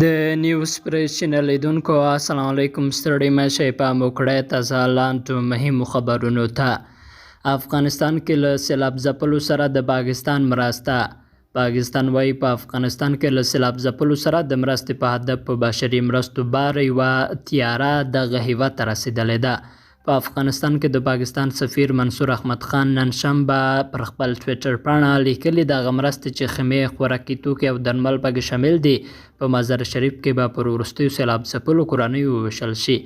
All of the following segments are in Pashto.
د نیوز پریس چینل لیدونکو السلام علیکم. ستړي مه شئ، پام وکړئ تازه لاندو مهمو خبرونو ته. افغانستان کې له سیلاب ځپلو سره د پاکستان مرسته. پاکستان وایي په افغانستان کې له سیلاب ځپلو سره د مرستې په هدف په بشري مرستو بار یوه تیاره دغه هیواد ته رسېدلې ده. په افغانستان کې د پاکستان سفیر منصور احمد خان نن شنبه پر خپل ټویټر پاڼه لیکلي دغه مرستې چې خیمې، خوراکي توکي او درمل پکې شامل دي په مزار شریف کې به پر وروستیو سیلاب ځپلو کورنیو وویشل شي.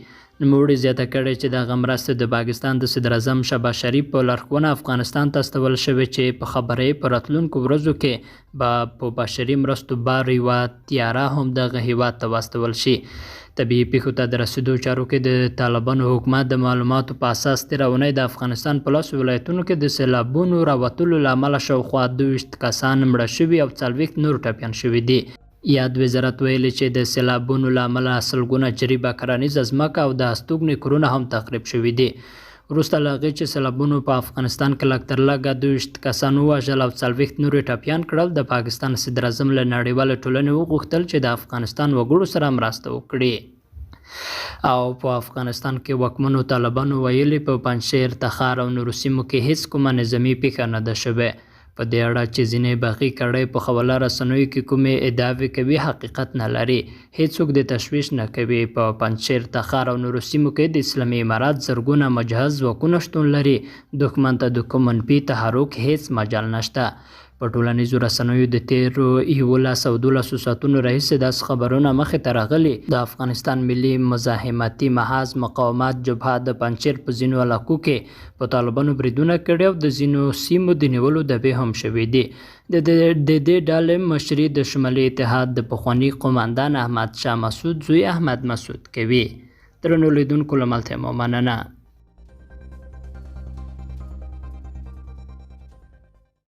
نوموړي زیاته کړې چې دغه مرستې د پاکستان د صدراعظم شهباز شریف په لارښوونه افغانستان ته استول شوې چې په خبره یې په راتلونکو ورځو کې به په بشري مرستو بار یوه تیاره هم دغه هیواد ته واستول شي. طبیعي پیښو ته د رسېدو چارو کې د طالبانو حکومت د معلوماتو په اساس تېره اونۍ د افغانستان په 10 ولایتونو کې د سیلابونو راوتلو له امله شاوخوا 22 کسان مړه شوي او 40 نور ټپیان شوي دي. یاد وزارت ویلي چې د سیلابونو له امله سلګونه جریبه کرنیزه ځمکه او د هستوګنې کورونه هم تخریب شوي دي. وروسته له هغې چې سیلابونو په افغانستان کې لږ تر لږه 22 کسان ووژل او 40 نور یې ټپیان کړل، د پاکستان صدراعظم له نړیوالې ټولنې وغوښتل چې د افغانستان وګړو سره مرسته وکړي. او په افغانستان کې واکمنو طالبانو ویلي په پنجشیر، تخار او نورو سیمو کې هیڅ کومه نظامي پیښه نه ده شوې. په دې اړه چې ځینې باغي کړۍ په خواله رسنیو کې کومې ادعاوې کوي حقیقت نه لري. هیڅوک د تشویش نه کوي. په پنجشیر، تخار او نورو سیمو کې د اسلامي امارات زرګونه مجهز ځواکونه شتون لري. دښمن ته د کوم منفي تحرک هیڅ مجال نشته. په ټولنیزو رسنیو د تیرو 11 او 12 ساعتونو راهیسې داسې خبرونه مخې ته راغلي د افغانستان ملي مزاحمتي محاذ مقاومت جبهه د پنجشیر په ځینو علاقو کې په طالبانو بریدونه کړي او د ځینو سیمو د نیولو دعوې هم شوې دي. د دې ډلې مشري د شمالي اتحاد د پخواني قوماندان احمد شاه مسعود زوی احمد مسعود کوي. درنو لیدونکو له ملتیا مو مننه.